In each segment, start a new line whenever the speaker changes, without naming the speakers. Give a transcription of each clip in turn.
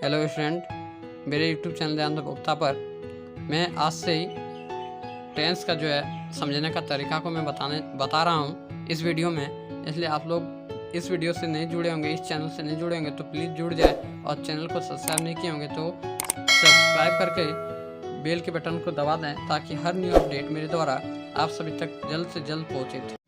Hello student, मेरे YouTube channel ध्यान गुप्ता पर मैं आज से ही टेंस का जो है समझने का तरीका को मैं बता रहा हूँ इस वीडियो में। इसलिए आप लोग इस वीडियो से नहीं जुड़े होंगे, इस चैनल से नहीं जुड़े होंगे तो प्लीज़ जुड़ जाए, और चैनल को सब्सक्राइब नहीं किए होंगे तो सब्सक्राइब करके बेल के बटन को दबा दें ताकि हर न्यू अपडेट मेरे द्वारा आप सभी तक जल्द से जल्द पहुँचे।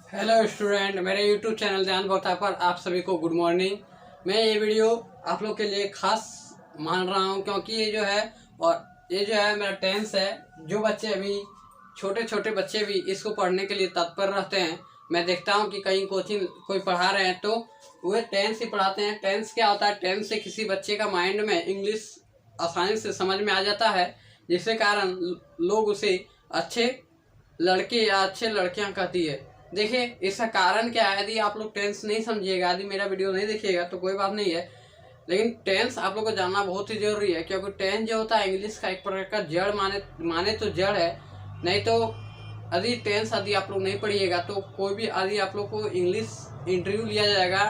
हेलो स्टूडेंट, मेरे यूट्यूब चैनल ध्यान गुप्ता पर आप सभी को गुड मॉर्निंग। मैं ये वीडियो आप लोग के लिए खास मान रहा हूँ क्योंकि ये जो है मेरा टेंस है। जो बच्चे अभी छोटे छोटे बच्चे भी इसको पढ़ने के लिए तत्पर रहते हैं, मैं देखता हूँ कि कहीं कोचिंग कोई पढ़ा रहे हैं तो वे टेंस ही पढ़ाते हैं। टेंस क्या होता है? टेंस से किसी बच्चे का माइंड में इंग्लिश आसानी से समझ में आ जाता है, जिसके कारण लोग उसे अच्छे लड़के या अच्छे लड़कियाँ कहती है। देखिए, इसका कारण क्या है? यदि आप लोग टेंस नहीं समझिएगा, यदि मेरा वीडियो नहीं देखिएगा तो कोई बात नहीं है, लेकिन टेंस आप लोग को जानना बहुत ही जरूरी है क्योंकि टेंस जो होता है इंग्लिश का एक प्रकार का जड़ माने तो जड़ है। नहीं तो यदि आप लोग नहीं पढ़िएगा तो कोई भी यदि आप लोग को इंग्लिश इंटरव्यू लिया जाएगा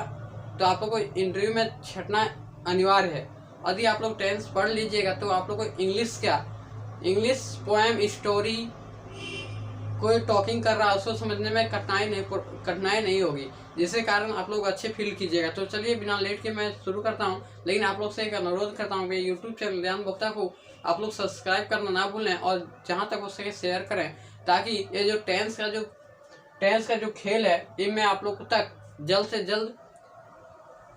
तो आप लोग को इंटरव्यू में छटना अनिवार्य है। यदि आप लोग टेंस पढ़ लीजिएगा तो आप लोग को इंग्लिश पोएम, स्टोरी, कोई टॉकिंग कर रहा है उसको समझने में कठिनाई नहीं होगी, जिसके कारण आप लोग अच्छे फील कीजिएगा। तो चलिए बिना लेट के मैं शुरू करता हूं, लेकिन आप लोग से एक अनुरोध करता हूं कि यूट्यूब चैनल ध्यान गुप्ता को आप लोग सब्सक्राइब करना ना भूलें और जहां तक हो सके शेयर करें, ताकि ये जो टेंस का जो खेल है ये मैं आप लोग तक जल्द से जल्द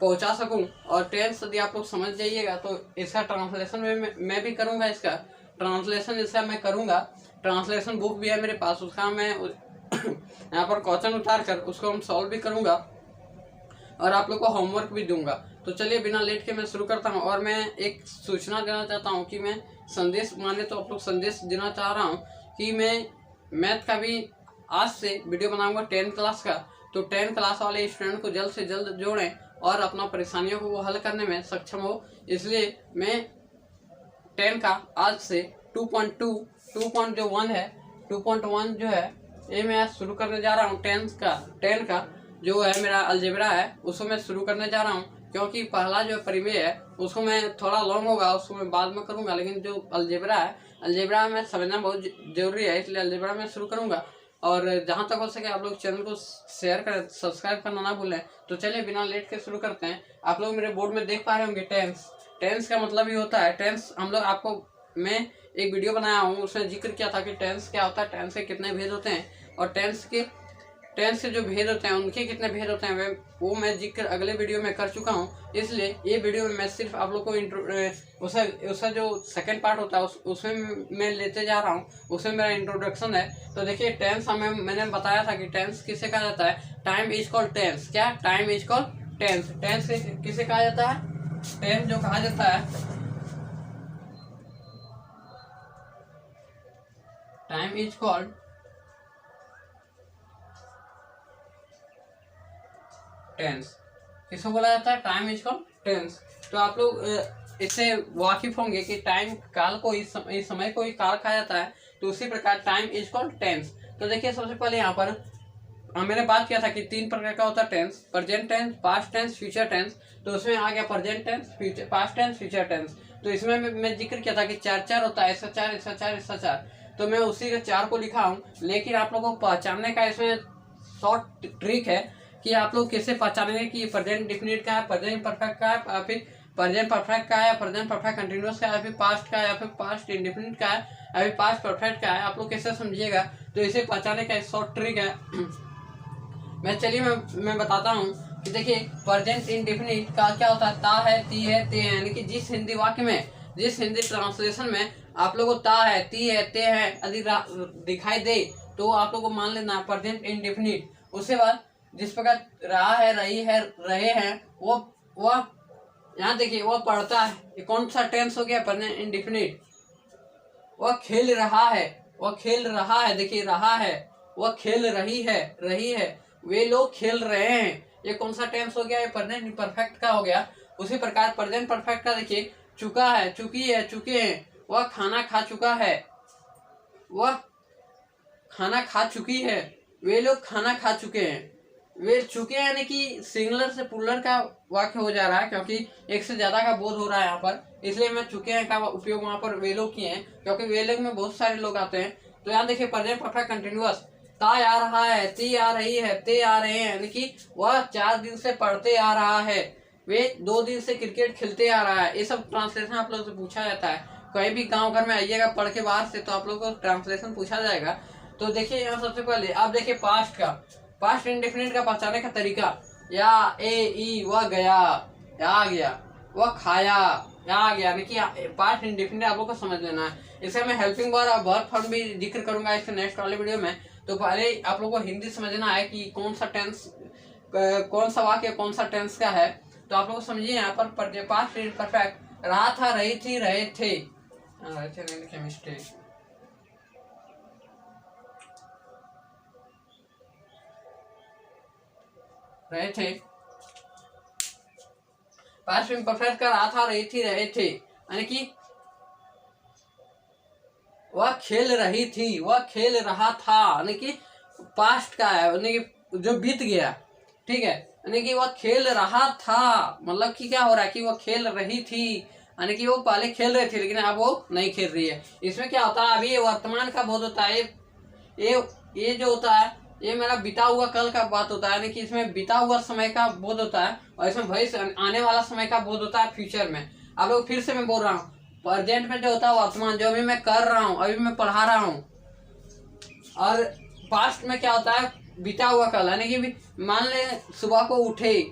पहुंचा सकूं। और टेंस यदि आप लोग समझ जाइएगा तो इसका ट्रांसलेशन मैं भी करूंगा। इसका ट्रांसलेशन मैं करूंगा। ट्रांसलेशन बुक भी है मेरे पास, उसका मैं यहाँ पर क्वेश्चन उतार कर उसको हम सॉल्व भी करूंगा और आप लोग को होमवर्क भी दूंगा। तो चलिए बिना लेट के मैं शुरू करता हूँ। और मैं एक सूचना देना चाहता हूँ कि मैं संदेश माने तो आप लोग संदेश देना चाह रहा हूँ कि मैं मैथ का भी आज से वीडियो बनाऊंगा 10th क्लास का। तो 10th क्लास वाले स्टूडेंट को जल्द से जल्द जोड़ें और अपना परेशानियों को हल करने में सक्षम हो। इसलिए मैं 10 का आज से 2.1 है 2.1 जो है ये मैं आज शुरू करने जा रहा हूँ। 10 का जो है मेरा अलजेब्रा है उसको मैं शुरू करने जा रहा हूँ, क्योंकि पहला जो परिमेय है उसको मैं थोड़ा लॉन्ग होगा, उसको मैं बाद में करूँगा, लेकिन जो अलजेब्रा में समझना बहुत जरूरी है, इसलिए अलजेब्रा में शुरू करूँगा। और जहाँ तक हो सके आप लोग चैनल को शेयर करें, सब्सक्राइब करना ना भूलें। तो चलिए बिना लेट के शुरू करते हैं। आप लोग मेरे बोर्ड में देख पा रहे होंगे टेंस का मतलब ही होता है टेंस। हम लोग आपको मैं एक वीडियो बनाया हूँ, उसमें जिक्र किया था कि टेंस क्या होता है, टेंस के कितने भेद होते हैं और टेंस के जो भेद होते हैं उनके कितने भेद होते हैं वो मैं जिक्र अगले वीडियो में कर चुका हूँ। इसलिए ये वीडियो में मैं सिर्फ आप लोग को उसका जो सेकंड पार्ट होता है उसमें मैं लेते जा रहा हूँ। उसमें मेरा इंट्रोडक्शन है। तो देखिए, टेंस मैंने बताया था कि टेंस किसे कहा जाता है। Time is called tense. क्या? Time is called tense. Tense किसे कहा जाता है? टेंस जो कहा जाता है, टाइम इज कॉल्ड टेंस। किसको बोला जाता है? Time is called tense. तो आप लोग इससे वाकिफ होंगे कि टाइम काल को इस समय को ही काल कहा जाता है, तो उसी प्रकार टाइम इज कॉल्ड टेंस। तो देखिए, सबसे पहले यहाँ पर मैंने बात किया था कि 3 प्रकार का होता है tense: present tense, past tense, future tense. तो उसमें आ गया present tense, past tense, future tense. तो इसमें मैं जिक्र किया था कि 4 होता है, इसका 4, इसका 4, इसका 4। तो मैं उसी के 4 को लिखा हूँ, लेकिन आप लोगों को पहचानने का इसमें शॉर्ट ट्रिक है कि आप लोग कैसे पहचानेंगे कि प्रेजेंट डिफिनिट का है, प्रेजेंट परफेक्ट का है, या फिर प्रेजेंट परफेक्ट का है, प्रेजेंट परफेक्ट कंटिन्यूअस का है, या फिर पास्ट का है, या फिर पास्ट इंडिफिनिट का है, या फिर पास्ट परफेक्ट का है। आप लोग कैसे समझिएगा? तो इसे पहचानने का एक शॉर्ट ट्रिक है। मैं बताता हूँ कि देखिए, प्रेजेंट इंडेफिनिट का क्या होता है? ता है, ती है, ते है। यानी कि जिस हिंदी वाक्य में, जिस हिंदी ट्रांसलेशन में आप लोगों को ता है, ती है, ते है यदि दिखाई दे तो आप लोग को मान लेना प्रेजेंट इंडेफिनिट। उसके बाद जिस प्रकार रहा है, रही है, रहे हैं, वो यहाँ देखिए, वो पढ़ता है, ये कौन सा टेंस हो गया? Present indefinite. वह खेल रहा है, वह खेल रहा है, देखिए रहा है, वह खेल रही है, वे लोग खेल रहे हैं। ये कौन सा टेंस हो गया, ये प्रेजेंट इम्परफेक्ट का हो गया। उसी प्रकार प्रेजेंट परफेक्ट का देखिए, चुका है, चुकी है, चुके हैं, वह खाना खा चुका है, वह खाना खा चुकी है, वे लोग खाना खा चुके हैं। वे चुके हैं यानी कि सिंगुलर से प्लूरल का वाक्य हो जा रहा है, क्योंकि एक से ज्यादा का बोध हो रहा है यहाँ पर, इसलिए मैं चुके हैं का उपयोग वहां पर वे लोग किए हैं, क्योंकि वे लोग में बहुत सारे लोग आते हैं। तो यहाँ देखिए प्रेजेंट परफेक्ट कंटिन्यूअस, ता आ रहा है, ती आ रही है, ते आ रहे हैं, यानी कि वह 4 दिन से पढ़ते आ रहा है, वे 2 दिन से क्रिकेट खेलते आ रहा है। ये सब ट्रांसलेशन आप लोग से पूछा जाता है। कहीं भी गांव घर में आइएगा पढ़ के बाहर से, तो आप लोग को ट्रांसलेशन पूछा जाएगा। तो देखिए यहाँ सबसे पहले आप देखिए पास्ट का, पास्ट इंडेफिनिट का पहचाने का तरीका, या ए ई वह गया, या आ गया, वह खाया, या आ गया, यानी कि पास्ट इंडेफिनिट आप लोग को समझ लेना है। इसे मैं हेल्पिंग वर्ब और वर्ब फॉर्म भी जिक्र करूंगा इसके नेक्स्ट वाले वीडियो में। तो पहले आप लोग को हिंदी समझना है कि कौन सा टेंस, कौन सा वाक्य कौन सा टेंस का है। तो आप लोग समझिए यहाँ पर पास्ट परफेक्ट, रहा था, रही थी, रहे थे, मिस्टेक, रहे थे, पास्ट परफेक्ट का रहा था, रही थी, रहे थे, यानी कि वह खेल रही थी, वह खेल रहा था, यानी कि पास्ट का है, यानी कि जो बीत गया, ठीक है, यानी कि वह खेल रहा था, मतलब कि क्या हो रहा है कि वह खेल रही थी, यानी कि वो पहले खेल रहे थे लेकिन अब वो नहीं खेल रही है। इसमें क्या होता है, अभी ये वर्तमान का बोध होता है, ये जो होता है ये मेरा बीता हुआ कल का बात होता है, यानी कि इसमें बीता हुआ समय का बोध होता है, और इसमें भविष्य आने वाला समय का बोध होता है, फ्यूचर में। आप लोग फिर से मैं बोल रहा हूँ, प्रेजेंट में जो होता है वर्तमान, जो अभी मैं कर रहा हूँ, अभी मैं पढ़ा रहा हूँ, और पास्ट में क्या होता है बीता हुआ कल, यानी कि मान ले सुबह को उठे,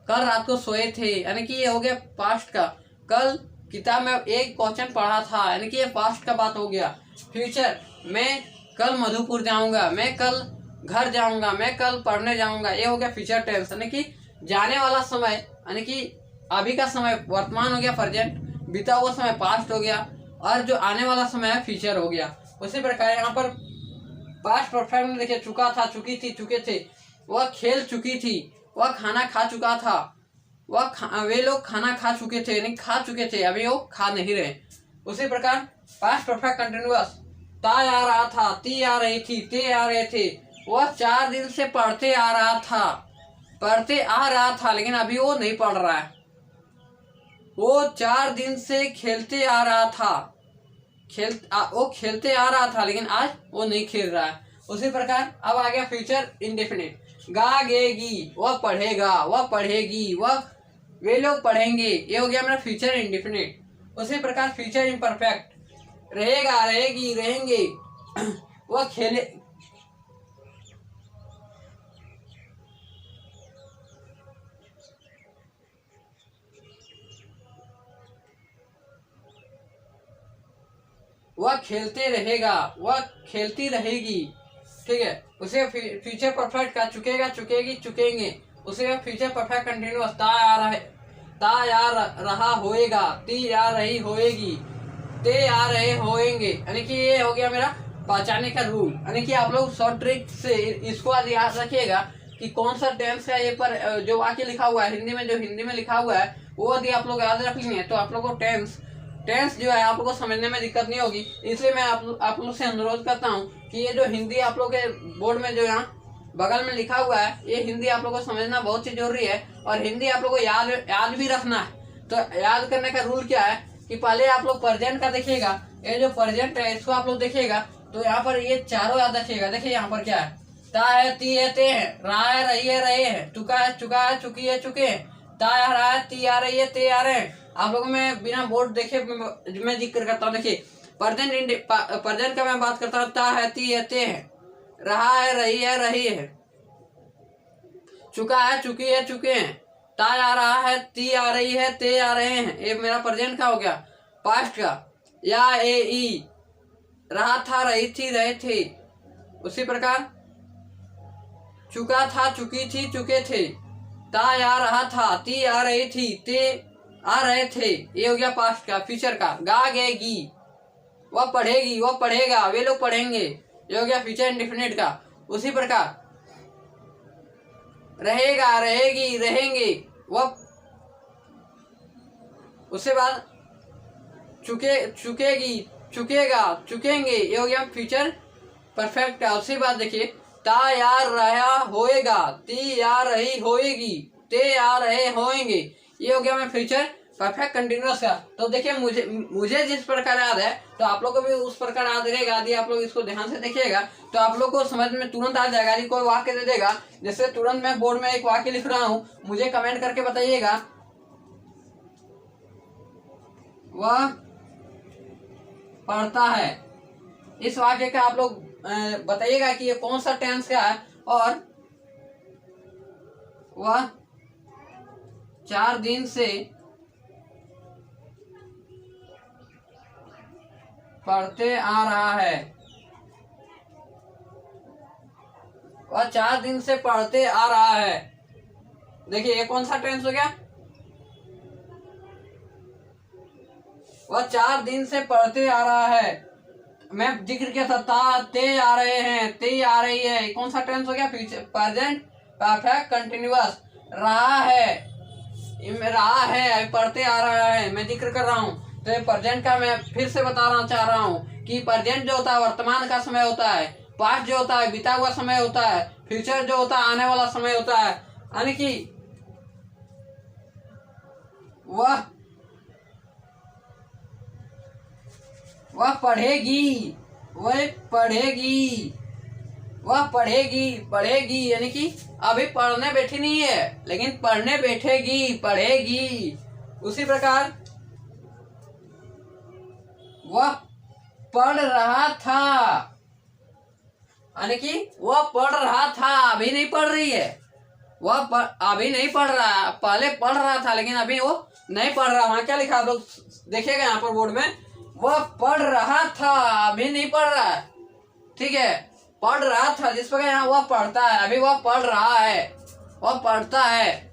कल रात को सोए थे, यानी कि ये हो गया पास्ट का। कल किताब में एक क्वेश्चन पढ़ा था, यानी कि ये पास्ट का बात हो गया। फ्यूचर, मैं कल मधुपुर जाऊंगा, मैं कल घर जाऊंगा, मैं कल पढ़ने जाऊंगा, ये हो गया फ्यूचर टेंस, यानी कि जाने वाला समय, यानी कि अभी का समय वर्तमान हो गया प्रेजेंट, बीता हुआ समय पास्ट हो गया, और जो आने वाला समय है फ्यूचर हो गया। उसी प्रकार यहाँ पर पास्ट परफेक्ट में देखिए, चुका था, चुकी थी, चुके थे, वह खेल चुकी थी, वह खाना खा चुका था, वे लोग खाना खा चुके थे, यानी खा चुके थे, अभी वो खा नहीं रहे। उसी प्रकार पास्ट परफेक्ट कंटिन्यूअस, ता आ रहा था, ती आ रही थी, ते आ रहे थे, वह 4 दिन से पढ़ते आ रहा था, पढ़ते आ रहा था, लेकिन अभी वो नहीं पढ़ रहा है। वो 4 दिन से खेलते आ रहा था, वो खेलते आ रहा था, लेकिन आज वो नहीं खेल रहा है। उसी प्रकार अब आ गया फ्यूचर इंडेफिनिट, गागेगी, वह पढ़ेगा, वह पढ़ेगी, वह वे लोग पढ़ेंगे, ये हो गया मेरा फ्यूचर इंडेफिनिट। उसी प्रकार फ्यूचर इम्परफेक्ट, रहेगा, रहेगी, रहेंगे, वह खेले, वह खेलते रहेगा, वह खेलती रहेगी, ठीक है। उसे फ्यूचर परफेक्ट का, चुकेगा, चुकेगी, चुकेंगे। उसे फ्यूचर परफेक्ट कंटिन्यूअस, ता आ रहा है, ता आ रहा होएगा, ती आ रही होएगी, ते आ रहे होएंगे, यानी कि ये हो गया मेरा पहचाने का रूल। यानी कि आप लोग शॉर्ट ट्रिक से इसको आज याद रखिएगा कि कौन सा टेंस है, ये पर जो वाक्य लिखा हुआ है हिंदी में, जो हिंदी में लिखा हुआ है वो यदि आप लोग याद रख लेंगे तो आप लोग को टेंस जो है आप लोग को समझने में दिक्कत नहीं होगी। इसलिए मैं आप लोग से अनुरोध करता हूँ कि ये जो हिंदी आप लोग के बोर्ड में जो यहाँ बगल में लिखा हुआ है, ये हिंदी आप लोग को समझना बहुत ही जरूरी है, और हिंदी आप लोग को याद भी रखना है। तो याद करने का रूल क्या है कि पहले आप लोग प्रेजेंट का देखिएगा, ये जो प्रेजेंट है इसको आप लोग देखिएगा, तो यहाँ पर ये चारों याद रखिएगा। देखिए यहाँ पर क्या है, ता है, ती है, ते है, रहा है, रही है, रहे हैं, चुका है, चुका है, चुकी है, चुके हैं, ता आ रहा है, ती आ रही है, ते आ रहे हैं। आप लोगों में बिना बोर्ड देखे मैं जिक्र करता हूँ। देखिए प्रेजेंट का मैं बात करता हूँ, ता है, ती है, ते है, रहा है, रही है, रही है, चुका है, चुकी है, चुके हैं, ता आ रहा है, ती आ रही है, ते आ रहे हैं, ये मेरा प्रेजेंट का हो गया। पास्ट का, या ए ई, रहा था, रही थी, रहे थे। उसी प्रकार चुका था, चुकी थी, चुके थे, ता आ रहा था, ती आ रही थी, ते आ रहे थे, ये हो गया पास्ट का। फ्यूचर का, गागेगी, वह पढ़ेगी, वह पढ़ेगा, वे लोग पढ़ेंगे, ये हो गया फ्यूचर इंडेफिनिट का। उसी प्रकार रहेगा, रहेगी, रहेंगे। वह उसके बाद चुकेगी, चुकेगा, चुकेंगे, ये हो गया फ्यूचर परफेक्ट का। उसके बाद देखिए तैयार रहा होएगा, तैयार रही होएगी, तैयार रहे होएंगे, ये हो गया मैं फ्यूचर परफेक्ट कंटिन्यूअस का। तो देखिए मुझे जिस प्रकार याद है तो आप लोग को भी उस प्रकार याद रहेगा। यदि आप लोग इसको ध्यान से देखिएगा तो आप लोग को समझ में तुरंत आ जाएगा। यदि कोई वाक्य दे देगा, जैसे तुरंत मैं बोर्ड में एक वाक्य लिख रहा हूँ, मुझे कमेंट करके बताइएगा वह पढ़ता है। इस वाक्य का आप लोग बताइएगा कि ये कौन सा टेंस का है। और वह 4 दिन से पढ़ते आ रहा है, वह 4 दिन से पढ़ते आ रहा है। देखिए ये कौन सा टेंस हो गया, वह 4 दिन से पढ़ते आ रहा है। मैं जिक्र किया था ते आ रहे हैं, ते आ रही है, कौन सा टेंस हो गया, फ्यूचर प्रेजेंट परफेक्ट कंटिन्यूअस। रहा है, पढ़ते आ रहा है, मैं जिक्र कर रहा हूँ। तो ये प्रेजेंट का मैं फिर से बताना चाह रहा हूँ कि प्रेजेंट जो होता है वर्तमान का समय होता है, पास्ट जो होता है बीता हुआ समय होता है, फ्यूचर जो होता है आने वाला समय होता है। यानी कि वह पढ़ेगी, वह पढ़ेगी, वह पढ़ेगी, यानी कि अभी पढ़ने बैठी नहीं है लेकिन पढ़ने बैठेगी, पढ़ेगी। उसी प्रकार वह पढ़ रहा था, यानी कि वह पढ़ रहा था, अभी नहीं पढ़ रही है। अभी नहीं पढ़ रहा, पहले पढ़ रहा था लेकिन अभी वो नहीं पढ़ रहा। वहां क्या लिखा आप लोग देखिएगा यहाँ पर बोर्ड में, वह पढ़ रहा था, अभी नहीं पढ़ रहा है। ठीक है, पढ़ रहा था, जिस प्रकार यहाँ वह पढ़ता है, अभी वह पढ़ रहा है, वह पढ़ता है।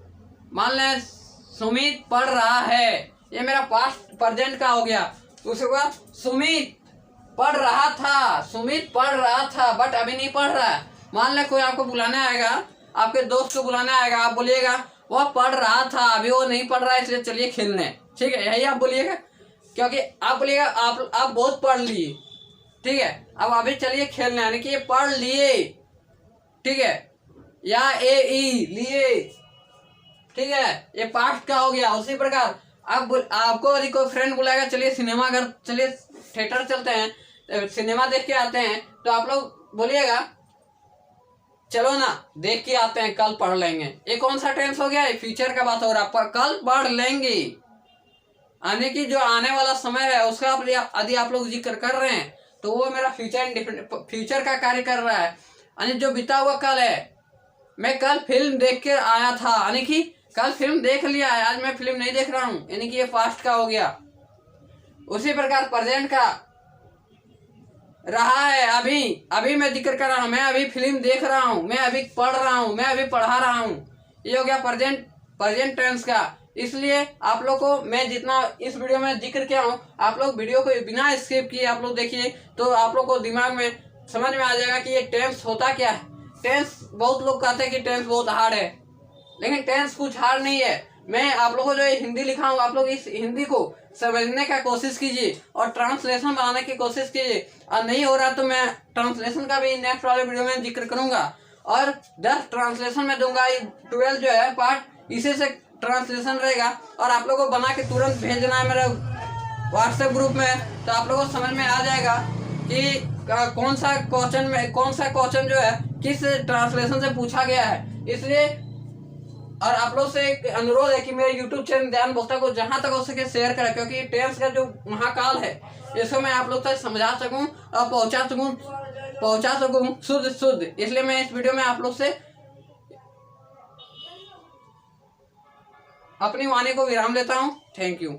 मान लें सुमित पढ़ रहा है, ये मेरा पास्ट प्रेजेंट का हो गया। उसके बाद सुमित पढ़ रहा था, सुमित पढ़ रहा था बट अभी नहीं पढ़ रहा है। मान लें कोई आपको बुलाने आएगा, आपके दोस्त को बुलाने आएगा, आप बोलिएगा वह पढ़ रहा था, अभी वो नहीं पढ़ रहा है, इसलिए चलिए खेलने। ठीक है, यही आप बोलिएगा, क्योंकि आप बोलिएगा आप बहुत पढ़ लिए। ठीक है, अब अभी चलिए खेलने, यानी कि ये पढ़ लिए। ठीक है, या लिए। ठीक है, ये पास्ट का हो गया। उसी प्रकार आपको यदि कोई फ्रेंड बुलाएगा, चलिए सिनेमा घर, चलिए थिएटर चलते हैं, सिनेमा देख के आते हैं, तो आप लोग बोलिएगा चलो ना देख के आते हैं, कल पढ़ लेंगे। ये कौन सा टेंस हो गया, फ्यूचर का बात हो रहा है, कल पढ़ लेंगे। आने की जो आने वाला समय है उसका यदि आप लोग जिक्र कर रहे हैं तो वो मेरा फ्यूचर का कार्य कर रहा है। यानी जो बीता हुआ कल है, मैं कल फिल्म देख के आया था, यानी कि कल फिल्म देख लिया है, आज मैं फिल्म नहीं देख रहा हूँ, यानी कि ये पास्ट का हो गया। उसी प्रकार प्रेजेंट का रहा है, अभी मैं जिक्र कर रहा हूँ, मैं अभी फिल्म देख रहा हूँ, मैं अभी पढ़ रहा हूँ, मैं अभी पढ़ा रहा हूँ, ये हो गया प्रेजेंट टेंस का। इसलिए आप लोग को मैं जितना इस वीडियो में जिक्र किया हूँ, आप लोग वीडियो को बिना स्किप किए आप लोग देखिए, तो आप लोग को दिमाग में समझ में आ जाएगा कि ये टेंस होता क्या है। टेंस, बहुत लोग कहते हैं कि टेंस बहुत हार्ड है, लेकिन टेंस कुछ हार्ड नहीं है। मैं आप लोगों को जो हिंदी लिखा हूँ, आप लोग इस हिंदी को समझने का कोशिश कीजिए और ट्रांसलेशन बनाने की कोशिश कीजिए। और नहीं हो रहा तो मैं ट्रांसलेशन का भी नेक्स्ट वाले वीडियो में जिक्र करूंगा, और 10 ट्रांसलेशन में दूंगा। 12 जो है पार्ट, इसी से ट्रांसलेशन रहेगा, और आप लोगों को बना के तुरंत भेजना है मेरे व्हाट्सएप ग्रुप में, तो आप लोगों को समझ में आ जाएगा कि कौन सा क्वेश्चन जो है किस ट्रांसलेशन से पूछा गया है। इसलिए और आप लोग से एक अनुरोध है कि मेरे YouTube चैनल ध्यान बोलता को जहां तक हो सके शेयर करें, क्योंकि टेंस का जो महाकाल है इसको मैं आप लोग तक समझा सकूं और पहुंचा सकूं शुद्ध। इसलिए मैं इस वीडियो में आप लोग से अपनी वाणी को विराम देता हूं। Thank you.